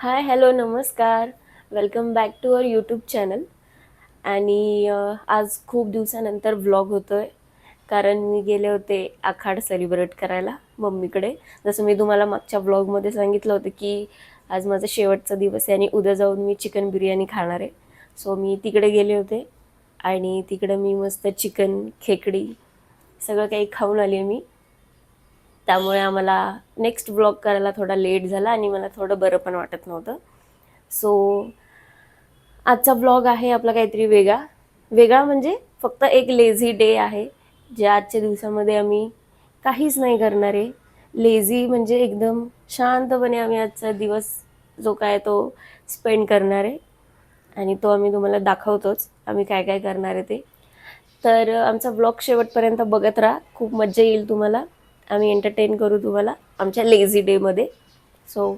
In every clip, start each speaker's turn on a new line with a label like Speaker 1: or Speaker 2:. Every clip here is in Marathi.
Speaker 1: हाय, हॅलो, नमस्कार. Welcome back to our YouTube channel. आणि आज खूप दिवसानंतर व्लॉग होतो आहे, कारण मी गेले होते आखाड सेलिब्रेट करायला मम्मीकडे. जसं मी तुम्हाला मागच्या व्लॉगमध्ये सांगितलं होतं की आज माझा शेवटचा दिवस आहे आणि उद्या जाऊन मी चिकन बिर्याणी खाणार आहे. सो मी तिकडे गेले होते आणि तिकडं मी मस्त चिकन, खेकडी सगळं काही खाऊन आले मी. त्यामुळे आम्हाला नेक्स्ट व्लॉग करायला थोडा लेट झाला आणि मला थोडं बरं पण वाटत नव्हतं. सो आजचा व्लॉग आहे आपला काहीतरी वेगळा वेगळा म्हणजे फक्त एक लेझी डे आहे, जे आजच्या दिवसामध्ये आम्ही काहीच नाही करणार आहे. लेझी म्हणजे एकदम शांतपणे आम्ही आजचा दिवस जो काय तो स्पेंड करणार आहे आणि तो आम्ही तुम्हाला दाखवतोच आम्ही काय काय करणार आहे ते. तर आमचा व्लॉग शेवटपर्यंत बघत राहा, खूप मज्जा येईल तुम्हाला. आम्ही एंटरटेन करू तुम्हाला आमच्या लेझी डेमध्ये. So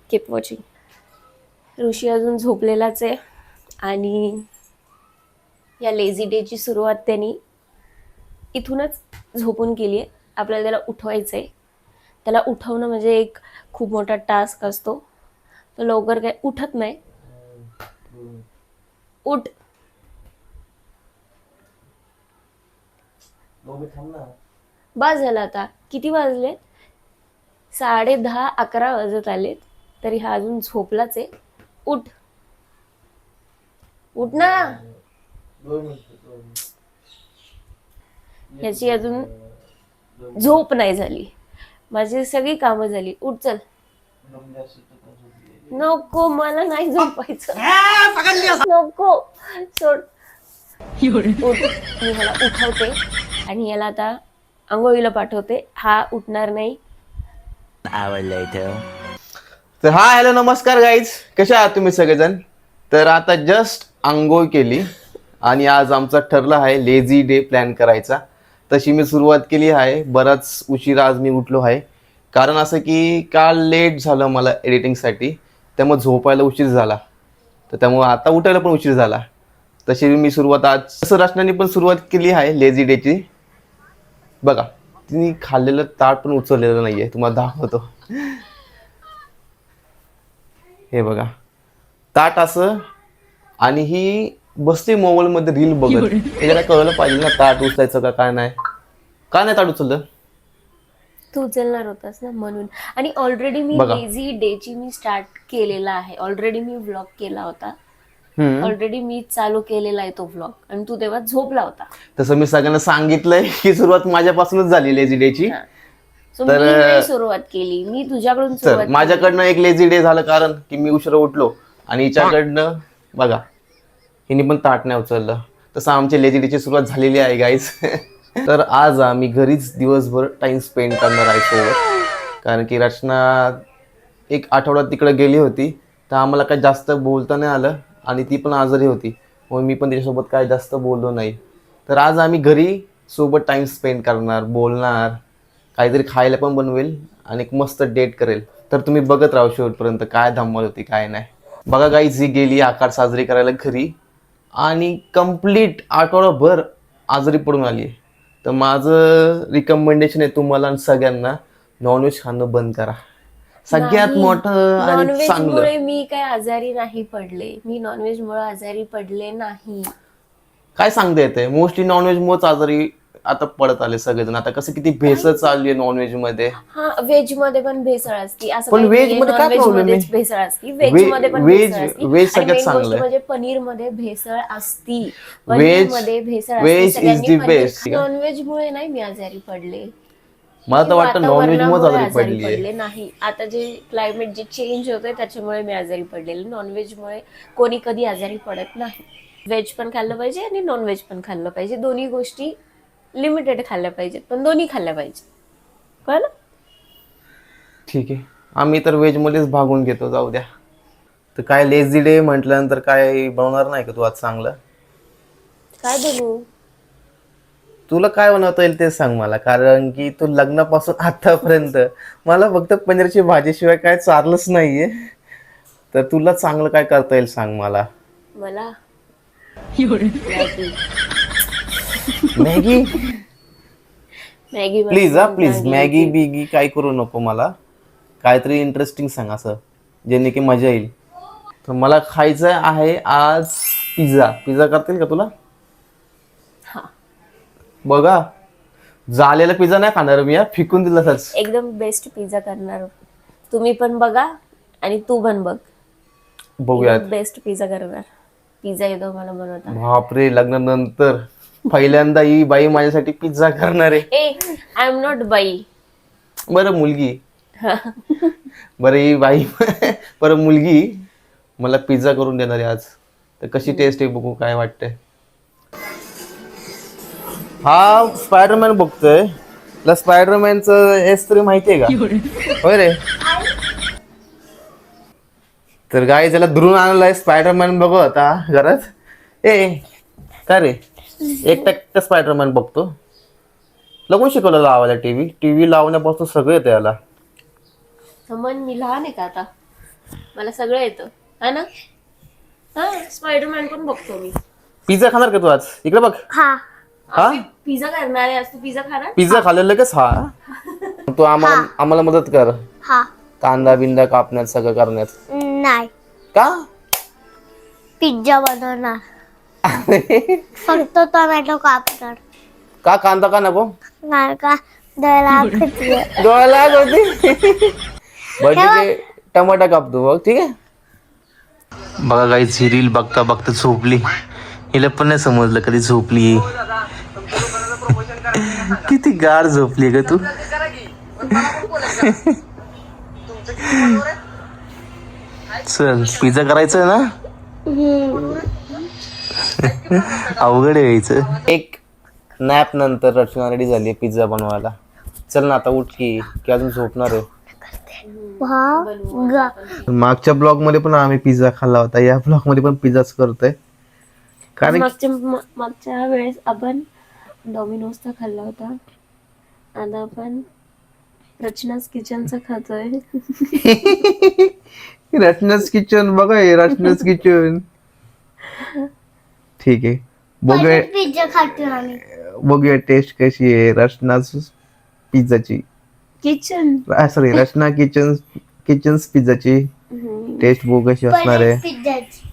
Speaker 1: keep watching. ऋषी अजून झोपलेलाच आहे आणि या लेझी डेची सुरुवात त्यांनी इथूनच झोपून केली आहे. आपल्याला त्याला उठवायचं आहे. त्याला उठवणं म्हणजे एक खूप मोठा टास्क असतो. तो लवकर काय उठत नाही. उठ. बस झालं आता. किती वाजले? 10:30, 11 वाजत आलेत तरी हा अजून झोपलाच आहे. उठ, उठ ना. ह्याची अजून झोप नाही झाली. माझी सगळी कामं झाली. उठ चल. नको, मला नाही झोपायचं. नको, सोड. उठ. मी ह्याला उठवते आणि याला आता आंघोळीला पाठवते. हा उठणार नाही.
Speaker 2: तर हा हॅलो नमस्कार गाईज, कशा आहात तुम्ही सगळेजण. तर आता जस्ट आंघोळ केली आणि आज आमचा ठरला आहे लेझी डे प्लॅन करायचा. तशी मी सुरुवात केली आहे. बराच उशिरा आज मी उठलो आहे, कारण असं की काल लेट झालं मला एडिटिंगसाठी, त्यामुळे झोपायला उशीर झाला. तर त्यामुळे आता उठायला पण उशीर झाला. तशी मी सुरुवात आज तसं रचनाने पण सुरुवात केली आहे लेझी डेची. बघा, तिने खाल्लेलं ताट पण उचललेलं नाहीये, तुम्हाला दाखवतो. हे बघा ताट असं, आणि ही बसली मोबाईल मध्ये रील बघत. त्याला कळलं पाहिजे ना ताट उचलायचं का काय नाही. का नाही ताट उचललं?
Speaker 1: तू उचलणार होतास ना म्हणून. आणि ऑलरेडी मी
Speaker 2: बघा.
Speaker 1: लेझी डेची मी स्टार्ट केलेला आहे. ऑलरेडी मी व्लॉग केला होता.
Speaker 2: हम्म.
Speaker 1: ऑलरेडी मी चालू केलेला आहे तो व्लॉग आणि तू तेव्हा झोपला होता.
Speaker 2: तसं मी सगळ्यांना सांगितलंय की सुरुवात माझ्यापासूनच झाली लेझी डेची.
Speaker 1: सो मी नाही सुरुवात केली, मी तुझ्याकडून
Speaker 2: तर
Speaker 1: सुरुवात
Speaker 2: माझ्याकडनं एक लेझी डे झालं, कारण की मी उशिरा उठलो आणि हिच्याकडनं बघा हिने पण ताट नाही उचललं. तसं आमच्या लेझी डेची सुरुवात झालेली आहे गाईज. तर आज आम्ही घरीच दिवसभर टाइम स्पेंड करणार आहे सोबत, कारण की रचना एक आठवडा तिकडे गेली होती, तर आम्हाला काही जास्त बोलता नाही आलं आणि ती पण आजारी होती, मग मी पण तिच्यासोबत काय जास्त बोललो नाही. तर आज आम्ही घरी सोबत टाइम स्पेंड करणार, बोलणार, काहीतरी खायला पण बनवेल आणि एक मस्त डेट करेल. तर तुम्ही बघत राहा शेवटपर्यंत काय धमाल होती काय नाही. बघा गाईज, ही गेली आकार साजरी करायला घरी आणि कंप्लीट आठवडाभर आजारी पडून आली आहे. तर माझं रिकमेंडेशन आहे तुम्हाला आणि सगळ्यांना, नॉनव्हेज खाणं बंद करा. सगळ्यात मोठं आणि
Speaker 1: नॉनव्हेज
Speaker 2: चांगलं.
Speaker 1: मुळे मी काय आजारी नाही पडले. मी नॉनव्हेज मुळे आजारी पडले नाही.
Speaker 2: काय सांगता येते, मोस्टली नॉनव्हेज मुळेच आजारी आता पडत आले सगळेजण. आता कसं किती भेसळ चालली आहे नॉनव्हेज मध्ये.
Speaker 1: हा, व्हेज मध्ये पण भेसळ असती, असं
Speaker 2: पण
Speaker 1: काही
Speaker 2: व्हेज
Speaker 1: नाहीये.
Speaker 2: मध्ये काय
Speaker 1: नॉनव्हेज
Speaker 2: प्रॉब्लेम
Speaker 1: मध्येच
Speaker 2: आहे?
Speaker 1: भेसळ असती, व्हेज मध्ये पण भेसळ असती.
Speaker 2: व्हेज
Speaker 1: आणि
Speaker 2: सगळ्यात
Speaker 1: मेन गोष्ट
Speaker 2: चांगलं.
Speaker 1: म्हणजे पनीर मध्ये भेसळ असती. पनीर
Speaker 2: व्हेज
Speaker 1: मध्ये भेसळ असती.
Speaker 2: व्हेज इज
Speaker 1: सगळ्यांनी
Speaker 2: दी
Speaker 1: पनीर.
Speaker 2: बेस्ट.
Speaker 1: नॉनव्हेज मुळे नाही मी आजारी पडले.
Speaker 2: मला तर वाटतं नॉनव्हेज मुळेच
Speaker 1: वातावरणामुळे
Speaker 2: आजारी
Speaker 1: आजारी
Speaker 2: पडली
Speaker 1: पडले नाही. आता जे क्लायमेट जे चेंज होतंय त्याच्यामुळे मी आजारी पडलेले. नॉनव्हेज मुळे कोणी कधी आजारी पडत नाही. व्हेज पण खाल्लं पाहिजे आणि नॉनव्हेज पण खाल्लं पाहिजे. दोन्ही गोष्टी लिमिटेड खाल्ल्या पाहिजेत, पण दोन्ही खाल्ल्या पाहिजे. कळलं?
Speaker 2: ठीक आहे, आम्ही तर व्हेज मध्येच भागून घेतो, जाऊ द्या. तर काय लेझी डे म्हटल्यानंतर काय बनवणार नाही का तू आज चांगलं?
Speaker 1: काय बनवू?
Speaker 2: तुला काय बनवता येईल ते सांग मला, कारण की तू लग्नापासून आतापर्यंत मला फक्त पनीरची भाजीशिवाय काय चारलंच नाहीये. तर तुला चांगलं काय करता येईल सांग मला.
Speaker 1: मला
Speaker 2: मॅगी.
Speaker 1: मॅगी
Speaker 2: प्लीज हा प्लीज, मॅगी बिगी काय करू नको मला. काहीतरी इंटरेस्टिंग सांग असं. ज्याने की मजा येईल. तर मला खायचं आहे आज पिझ्झा. पिझ्झा करतील का तुला?
Speaker 1: हा,
Speaker 2: बघा, झालेला पिझ्झा नाही खाणार मी, फिकून दिला तसंच.
Speaker 1: एकदम बेस्ट पिझ्झा करणार. तुम्ही पण बघा आणि तू पण बघ.
Speaker 2: बघूयात.
Speaker 1: बेस्ट पिझ्झा करणार. पिझ्झा येतो मला बनवता.
Speaker 2: बापरे, लग्नानंतर पहिल्यांदा ही बाई माझ्यासाठी पिझ्झा करणार आहे.
Speaker 1: ए, आय एम नॉट बाई.
Speaker 2: बरं मुलगी. बरं ही बाई बरं मुलगी मला पिझ्झा करून देणार आहे आज. तर कशी टेस्ट आहे बघू, काय वाटतंय. हा स्पायडरमॅन बघतोय. तुला स्पायडरमॅनचं एस तरी माहितीये का? होय रे. तर गाई त्याला धरून आणलाय स्पायडरमॅन बघू आता घरात. ए काय रे, एकटा स्पायडरमॅन बघतो. लगून शिकवलं लावायला टीव्ही. टीव्ही लावण्यापासून सगळं येतं याला.
Speaker 1: समन, मी लहान आहे का आता? मला सगळं येतं, है ना? हा, स्पायडरमॅन पण बघतो मी.
Speaker 2: पिझ्झा खाणार का तू आज? इकडे बघ.
Speaker 1: हा,
Speaker 2: हा,
Speaker 1: पिझ्झा करणार आहे आज. तू पिझ्झा खाणार?
Speaker 2: पिझ्झा खाल्लेलं लगेच हा. तू आम्हाला मदत कर.
Speaker 3: हा.
Speaker 2: कांदा बिंदा कापण्यात, सगळं करण्यात.
Speaker 3: नाही,
Speaker 2: का?
Speaker 3: पिझ्झा बनवणार. फक्त टोमॅटो कापणार.
Speaker 2: का कांदा का नको?
Speaker 3: नाही का द्यायला
Speaker 2: डोळ्याला होती. बर्थडे टमाटा कापतो बघ, ठीक आहे. बघा गाईच, ही रील बघता बघता झोपली. हिला पण नाही समजलं कधी झोपली. किती गाढ झोपली ग तू. चल पिझ्झा करायचं ना. अवघड यायचं. एक नॅप नंतर रचना रेडी झाली पिझ्झा बनवायला. चल ना आता उठ की अजून झोपणार आहे. मागच्या ब्लॉग मध्ये पण आम्ही पिझ्झा खाल्ला होता. या ब्लॉग मध्ये पण पिझ्झाच करतोय. कारण
Speaker 1: मागच्या वेळेस आपण डॉमिनोजचा खाल्ला होता. आता आपण रचनाच किचनचा खातोय.
Speaker 2: रचनाच किचन बघा, रचनाच किचन. ठीक आहे, बघूया
Speaker 3: पिझ्झा खातो आम्ही.
Speaker 2: बघूया टेस्ट कशी आहे रचनाच पिझ्झाची.
Speaker 1: किचन
Speaker 2: सॉरी, रचना किचन्स पिझ्झाची टेस्ट बघू कशी असणार आहे.
Speaker 3: पिझ्झाची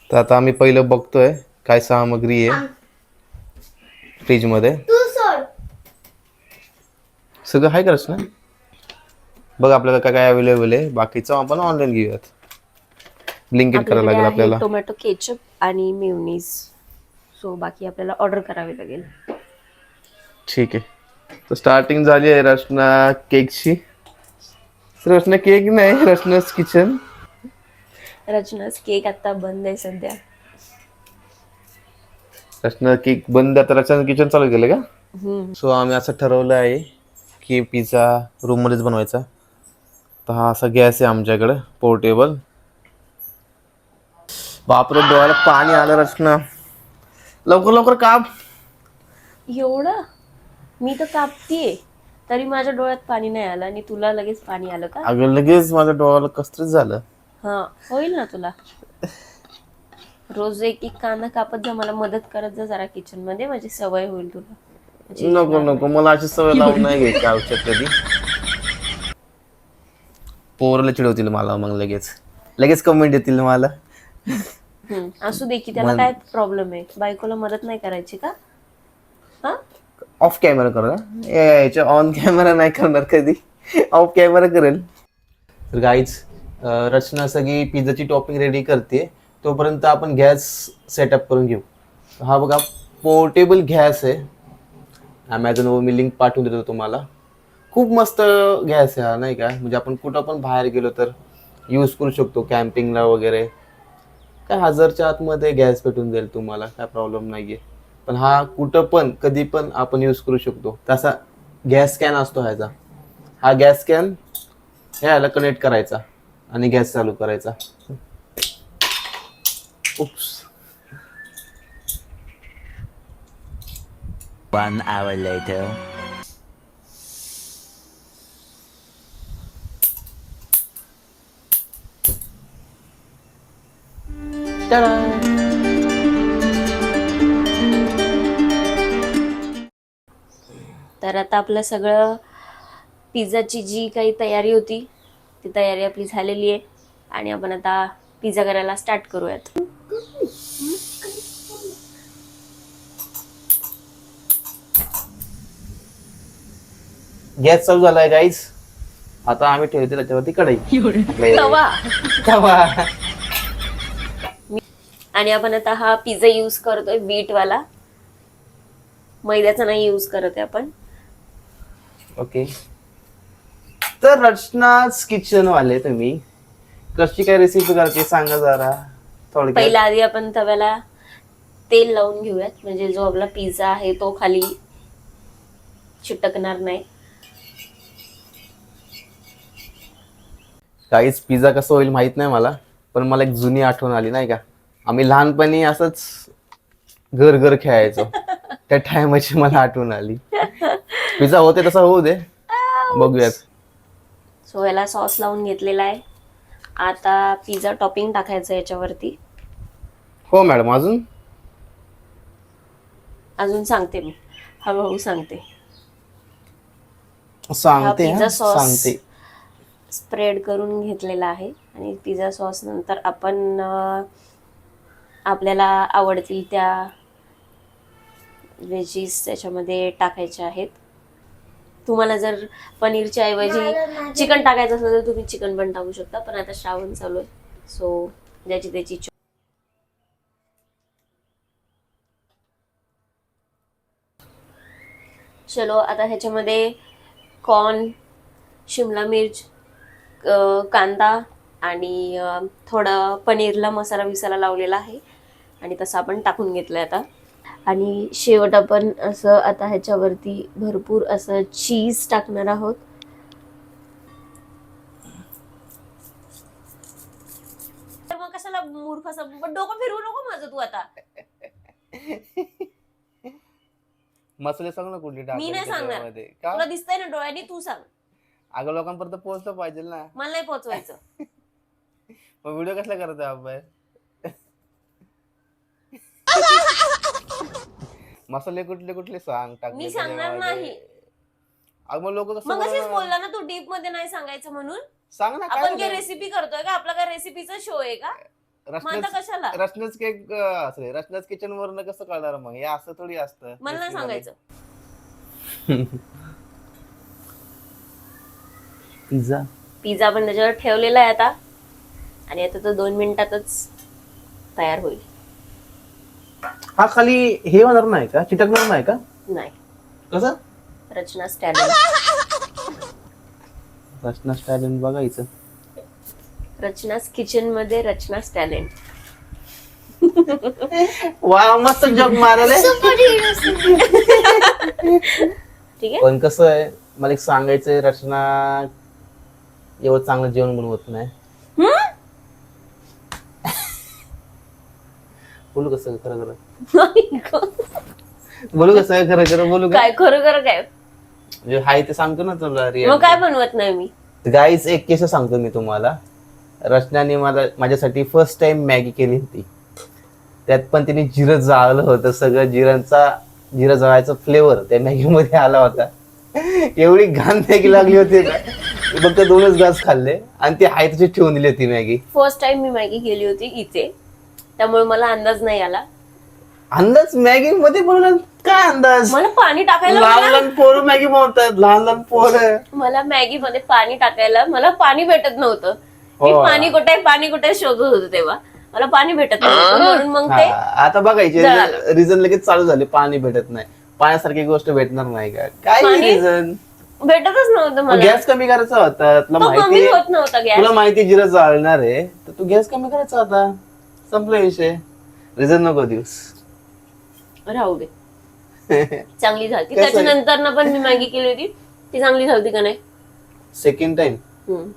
Speaker 2: तर आता आम्ही पहिलं बघतोय काय सामग्री आहे फ्रीज मध्ये.
Speaker 3: तू सोड.
Speaker 2: सगळं आहे का रचना? बघ आपल्याला काय काय अवेलेबल आहे. बाकीचं आपण ऑनलाईन घेऊयात. ब्लिंकिट करायला लागेल आपल्याला.
Speaker 1: टोमॅटो केचप आणि मेयोनीज. सो बाकी आपल्याला ऑर्डर करावी लागेल.
Speaker 2: ठीक आहे, तर स्टार्टिंग झाली आहे रचना केकची. रचना केक नाही, रचनाच किचन.
Speaker 1: रचनाच केक आता बंद आहे सध्या.
Speaker 2: रचना केक बंद, आता रचना किचन चालू केलं का? सो आम्ही असं ठरवलं आहे की पिझ्झा रूम मध्येच बनवायचा. तर हा असा गॅस आहे आमच्याकडे पोर्टेबल. बापरे, डोळ्याला पाणी आलं रचना. लवकर लवकर काप.
Speaker 1: एवढं मी तर कापतीये तरी माझ्या डोळ्यात पाणी नाही आलं आणि तुला लगेच पाणी आलं का?
Speaker 2: अगं लगेच माझ्या डोळ्याला कसतरीच झालं.
Speaker 1: हा, होईल ना तुला. रोज एक एक कांदा कापत जा, मला मदत करत जा जरा किचन मध्ये. माझी सवय होईल तुला.
Speaker 2: नको नको, मला अशी सवय लावून नाही घ्यायची औषध कधी. पोरला चिडवतील मला, मग लगेच कमेंट येतील मला.
Speaker 1: असू दे की, त्याला काय प्रॉब्लेम आहे? बायकोला मदत नाही करायची का? हा,
Speaker 2: ऑफ कॅमेरा कर. याच्या ऑन कॅमेरा नाही करणार कधी, ऑफ कॅमेरा करेल. तर गाईज, रचना सगळी पिझ्झाची टॉपिंग रेडी करते. तोपर्यंत आपण गॅस सेटअप करून घेऊ. हा बघा पोर्टेबल गॅस आहे. ॲमेझॉनवर मी लिंक पाठवून देतो तुम्हाला. खूप मस्त गॅस आहे हा, नाही का? म्हणजे आपण कुठं पण बाहेर गेलो तर यूज करू शकतो, कॅम्पिंगला वगैरे. काय 1000च्या आतमध्ये गॅस भेटून जाईल तुम्हाला, काय प्रॉब्लेम नाही आहे. पण हा कुठं पण कधी पण आपण यूज करू शकतो. तसा गॅस कॅन असतो ह्याचा. हा गॅस कॅन ह्याला कनेक्ट करायचा आणि गॅस चालू करायचा. उप्स.
Speaker 4: 1 hour later.
Speaker 1: तर आता आपलं सगळं पिझ्झाची जी काही तयारी होती ती तयारी आपली झालेली आहे. आणि आपण आता पिझ्झा करायला स्टार्ट करूयात.
Speaker 2: गॅस चालू झालाय गाईज. आता आम्ही ठेवते त्याच्यावरती कढई.
Speaker 1: तवा.
Speaker 2: तवा.
Speaker 1: आणि आपण आता हा पिझ्झा यूज करतोय बीटवाला, मैद्याचा नाही यूज करत आहे आपण.
Speaker 2: ओके. तर रचनाच किचन वाले तुम्ही कशी काय रेसिपी करते सांगा जरा थोडक्यात.
Speaker 1: पहिला आधी आपण तव्याला तेल लावून घेऊयात, म्हणजे जो आपला पिझ्झा आहे तो खाली चिटकणार नाही.
Speaker 2: काहीच पिझ्झा कसं होईल माहित नाही मला, पण मला एक जुनी आठवण आली नाही का. आम्ही लहानपणी असंच घर घर खेळायचो, त्या टायमाची मला आठवण आली. पिझ्झा होते तसा होऊ दे, बघूयात.
Speaker 1: सो याला सॉस लावून घेतलेला आहे. आता पिझ्झा टॉपिंग टाकायचं याच्यावरती.
Speaker 2: हो मॅडम.
Speaker 1: अजून सांगते मी, हळूहळू सांगते.
Speaker 2: सांगते
Speaker 1: पिझ्झा सॉस
Speaker 2: सांगते.
Speaker 1: स्प्रेड करून घेतलेला आहे आणि पिझ्झा सॉस नंतर आपण आपल्याला आवडतील त्या व्हेजीस त्याच्यामध्ये टाकायच्या आहेत. तुम्हाला जर पनीरच्या ऐवजी चिकन टाकायचं असेल तर तुम्ही चिकन पण टाकू शकता, पण आता श्रावण चालू आहे, सो ज्याची त्याची चलो. आता ह्याच्यामध्ये कॉर्न, शिमला मिर्च, कांदा आणि थोडा पनीरला मसाला विसाला लावलेला आहे आणि तसं आपण टाकून घेतलंय आता. आणि शेवट आपण असं आता ह्याच्यावरती भरपूर असं चीज टाकणार आहोत. मग कशाला मूर्ख असं डोकं फिरवू नको माझं तू आता.
Speaker 2: मसाले सांग ना कुठली टाकायची
Speaker 1: मी नाही सांगणार,
Speaker 2: त्याच्यामध्ये. का?
Speaker 1: तुला दिसतंय ना डोळ्यांनी, तू सांग.
Speaker 2: अगं लोकांपर्यंत पोहोचलं पाहिजे ना.
Speaker 1: मला नाही पोहोचवायचं.
Speaker 2: मग व्हिडिओ कसला करतोय आपण? मसाले कुठले कुठले सांग टाकले
Speaker 1: मी सांगणार
Speaker 2: त्याच्यामध्ये.
Speaker 1: नाही.
Speaker 2: अगं मग लोक कसं
Speaker 1: मग असेच
Speaker 2: बोलणार?
Speaker 1: बोलला ना तू डीप मध्ये नाही सांगायचं म्हणून.
Speaker 2: सांग ना काय
Speaker 1: आपण काय
Speaker 2: झालं?
Speaker 1: रेसिपी करतोय का? आपला काय रेसिपीचा शो आहे का? मग आता कशाला?
Speaker 2: रचनाच केक असले रचनाच किचन वरनं कसं कळणार मग? हे असं थोडी असतं.
Speaker 1: मला नाही सांगायचं.
Speaker 2: पिझ्झा
Speaker 1: पिझ्झा आपण त्याच्यावर ठेवलेला आहे आता, आणि आता तो 2 मिनिटातच तयार होईल.
Speaker 2: हा खाली हे होणार नाही का? चिटकणार नाही का?
Speaker 1: नाही,
Speaker 2: कसं?
Speaker 1: रचना स्टॅलिन.
Speaker 2: रचना स्टाईल बघायचं.
Speaker 1: रचनाच किचन मध्ये रचना स्टॅलिन.
Speaker 2: वा मस्त जग मारले.
Speaker 1: ठीक आहे.
Speaker 2: पण कसं आहे मला एक सांगायचंय, रचना एवढं चांगलं जेवण बनवत नाही. बोलू कसं खरं खरं बोलू कसं खरं खरं बोलू
Speaker 1: काय खरं खरं काय?
Speaker 2: म्हणजे हाय ते सांगतो ना तुला.
Speaker 1: मग काय बनवत नाही मी.
Speaker 2: गाईज एक केस सांगतो मी तुम्हाला. रचनाने मला माझ्यासाठी फर्स्ट टाइम मॅगी केली होती. त्यात पण तिने जिरं जाळलं होतं. सगळं जिरं जळायचा फ्लेवर त्या मॅगी मध्ये आला होता. एवढी घाण मॅगी लागली होती ना, फक्त 2च घास खाल्ले आणि ती हाय तशी ठेवून दिली होती मॅगी.
Speaker 1: फर्स्ट टाइम मी मॅगी केली होती इथे, त्यामुळे मला अंदाज नाही आला.
Speaker 2: अंदाज मॅगी मध्ये बनवला काय अंदाज?
Speaker 1: मला पाणी टाकायला
Speaker 2: लहान लहान पोरं मॅगी बनवतात. लहान लहान पोरं.
Speaker 1: मला मॅगी मध्ये पाणी टाकायला मला पाणी भेटत नव्हतं. मी
Speaker 2: हो.
Speaker 1: पाणी कुठे शोधत होते तेव्हा मला पाणी भेटत नव्हतं, म्हणून मग ते
Speaker 2: आता बघायचे
Speaker 1: जळालं.
Speaker 2: रिझन लगेच चालू झाले. पाणी भेटत नाही. पाण्यासारखी गोष्ट भेटणार नाही का? काय
Speaker 1: पाणी
Speaker 2: रिझन?
Speaker 1: भेटतच नव्हतं मला.
Speaker 2: गॅस कमी करायचा होता. तुला
Speaker 1: तो कमी
Speaker 2: माहिती
Speaker 1: होत नव्हता गॅस.
Speaker 2: तुला माहिती जिरं जाळणार आहे तर तू गॅस कमी करायचा होता. संपला विषय. रिझन नको दिवस.
Speaker 1: राहू दे. चांगली झाली.
Speaker 2: कसं आहे?
Speaker 1: त्याच्यानंतर ना पण मी मॅगी केली होती, ती चांगली झाली का नाही?
Speaker 2: सेकंड टाइम
Speaker 1: हम्म.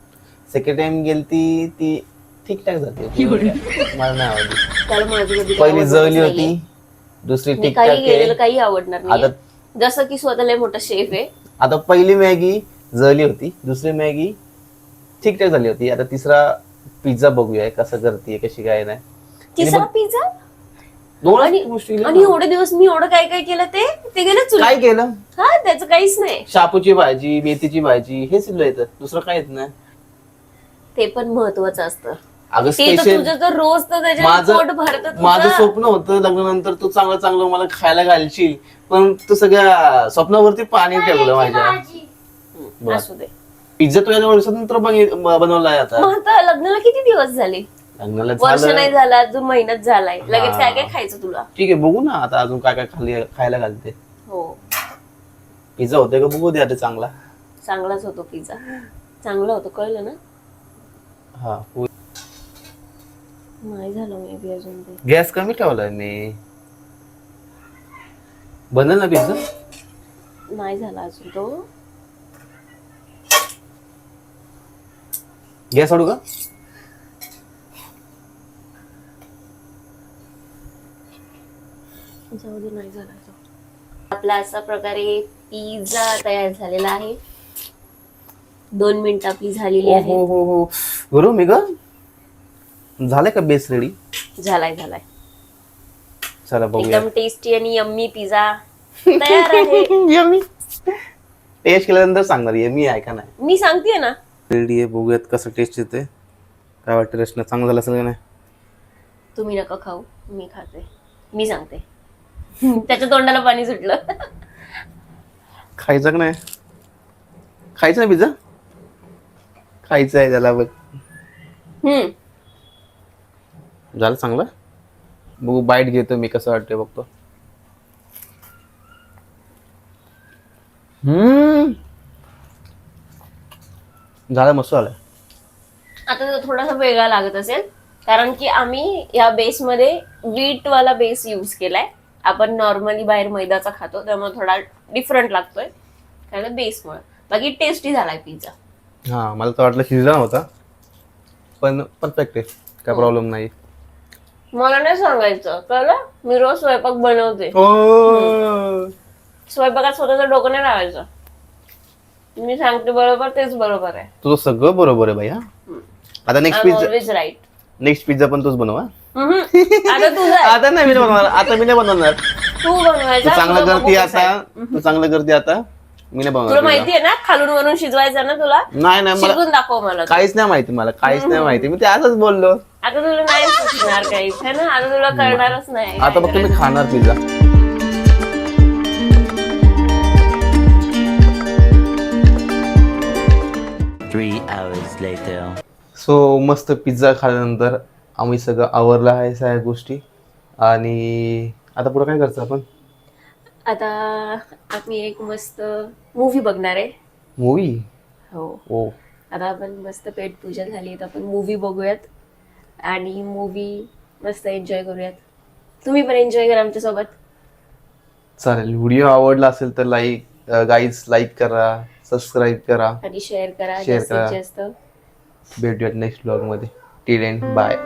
Speaker 2: गेलती ती ठीकठाक झाली. मला नाही आवडली.
Speaker 1: त्याला माझी कधी
Speaker 2: पहिली
Speaker 1: आवडतच
Speaker 2: जळली
Speaker 1: नाहीये.
Speaker 2: होती, दुसरी
Speaker 1: मी
Speaker 2: ठीकठाक
Speaker 1: काही केलेलं
Speaker 2: आहे.
Speaker 1: काही आवडणार नाही,
Speaker 2: आता
Speaker 1: जसं की स्वतःला मोठा शेफ आहे.
Speaker 2: आता पहिली मॅगी जळली होती, दुसरी मॅगी ठीकठाक झाली होती. आता तिसरा पिझ्झा बघूया कसं करते कशी काय नाही.
Speaker 1: तिसरा पिझ्झा.
Speaker 2: दोन गोष्टी
Speaker 1: आणि एवढे दिवस मी एवढं काय काय केलं ते गेलं चुलीत.
Speaker 2: काय केलं?
Speaker 1: हा, त्याचं काहीच नाही.
Speaker 2: शापूची भाजी, मेथीची भाजी हेच येतं, दुसरं काय येत नाही.
Speaker 1: ते पण महत्वाचं असतं.
Speaker 2: अगं
Speaker 1: ते तर
Speaker 2: स्पेशल
Speaker 1: तुझं तर रोज तर त्याच्यात पोट भरतं
Speaker 2: माझं
Speaker 1: तुझं.
Speaker 2: स्वप्न होतं लग्नानंतर तू चांगलं चांगलं मला खायला घालशील, पण तू सगळ्या स्वप्नावरती पाणी ठेवलं माझ्या. बरं.
Speaker 1: असू दे.
Speaker 2: पिझ्झा तुझ्या वर्षानंतर बनवलाय आता.
Speaker 1: मग आता लग्नाला किती दिवस झाले?
Speaker 2: लग्नाला
Speaker 1: वर्ष
Speaker 2: झालं.
Speaker 1: नाही झाला, अजून महिनाच झालाय. लगेच
Speaker 2: हा.
Speaker 1: काय काय खायचं तुला?
Speaker 2: ठीक आहे, बघू ना आता अजून काय काय खायला घालते.
Speaker 1: हो,
Speaker 2: पिझ्झा होते का बघू दे आता चांगला.
Speaker 1: चांगलाच होतो पिझ्झा. चांगला होतो, कळलं ना?
Speaker 2: हा,
Speaker 1: नाही झालं मे बी अजून ते.
Speaker 2: गॅस कमी ठेवलाय मी. बनल ना पिझ्झा?
Speaker 1: नाही झाला अजून तो.
Speaker 2: गॅस सोडू का?
Speaker 1: जाऊ दे, नाही झाला तो. आपला अशा प्रकारे पिझ्झा तयार झालेला आहे. 2 मिनिटं आपली झालेली आहे.
Speaker 2: हो हो हो, बरोबर मी ग. झालंय का बेस रेडी?
Speaker 1: झालाय.
Speaker 2: चला बघूया.
Speaker 1: एकदम टेस्टी आणि यम्मी पिझ्झा तयार आहे.
Speaker 2: यम्मी. टेस्ट केल्यानंतर सांगणार यम्मी आहे का नाही.
Speaker 1: मी सांगते ना.
Speaker 2: रेडी आहे, बघूयात कसं टेस्ट येते. काय वाटतं रचना चांगलं झालं असेल का नाही?
Speaker 1: तुम्ही नका खाऊ, मी खाते. मी सांगते. त्याच्या तोंडाला पाणी सुटलं.
Speaker 2: खायचं का नाही? खायचं ना पिझ्झा? खायचं आहे त्याला बघ. झालं चांगलं. बघू, बाईट घेतो मी, कसं वाटतंय बघतो. झालं, मस्त झालं.
Speaker 1: आता तो थोडासा वेगळा लागत असेल, कारण की आम्ही या बेसमध्ये व्हीट वाला बेस यूज केलाय. आपण नॉर्मली बाहेर मैदाचा खातो, त्यामुळे थोडा डिफरंट लागतोय कारण बेसमुळे. बाकी टेस्टी झालाय पिझ्झा.
Speaker 2: हा, मला तर वाटलं शिजला नव्हता, पण परफेक्ट आहे, काय प्रॉब्लेम नाही.
Speaker 1: मला नाही सांगायचं, कळलं? मी रोज स्वयंपाक बनवते. स्वयंपाकात स्वतःचं डोकं नाही लावायचं. मी सांगते बरोबर, तेच बरोबर आहे.
Speaker 2: तुझं सगळं बरोबर आहे भाई. हा, आता next pizza,
Speaker 1: always right.
Speaker 2: Next pizza पण तूच बनव.
Speaker 1: आता तुझं आहे.
Speaker 2: आता नाही मी नाही बनवणार, आता मी नाही बनवणार.
Speaker 1: तू
Speaker 2: तू
Speaker 1: बनवायचा.
Speaker 2: चांगलं
Speaker 1: तुझं
Speaker 2: करते
Speaker 1: बघू
Speaker 2: आता,
Speaker 1: कसं आहे.
Speaker 2: तू चांगलं करते आता, मी नाही
Speaker 1: तुला
Speaker 2: बनवणार.
Speaker 1: माहितीये ना खालून वरून शिजवायचं ना तुला.
Speaker 2: नाही नाही, मला
Speaker 1: शिकून दाखव मला.
Speaker 2: काहीच नाही माहिती, मला काहीच नाही माहिती. मी ते आजच बोललो.
Speaker 1: आता तुला नाही शिकणार काहीच है ना. आता तुला कळणारच नाही.
Speaker 2: आता फक्त मी खाणार पिझ्झा. सो मस्त पिझ्झा खाल्ल्यानंतर आम्ही सगळं आवरलं आहे सगळ्या गोष्टी. आणि आता पुढे काय करायचं आपण?
Speaker 1: आता आम्ही एक मस्त मूवी बघणार आहे.
Speaker 2: मूवी?
Speaker 1: हो.
Speaker 2: ओ,
Speaker 1: आता आपण मस्त पेट पूजा झाली तर आपण मूवी बघूयात आणि मूवी मस्त एन्जॉय करूयात. तुम्ही पण एन्जॉय करा आमच्यासोबत.
Speaker 2: चालेल. व्हिडिओ आवडला असेल तर गाईज लाईक करा, सबस्क्राईब करा
Speaker 1: आणि शेअर करा
Speaker 2: Share
Speaker 1: जास्तीत
Speaker 2: करा.
Speaker 1: जास्त.
Speaker 2: भेटूयात नेक्स्ट ब्लॉग मध्ये. Till end bye.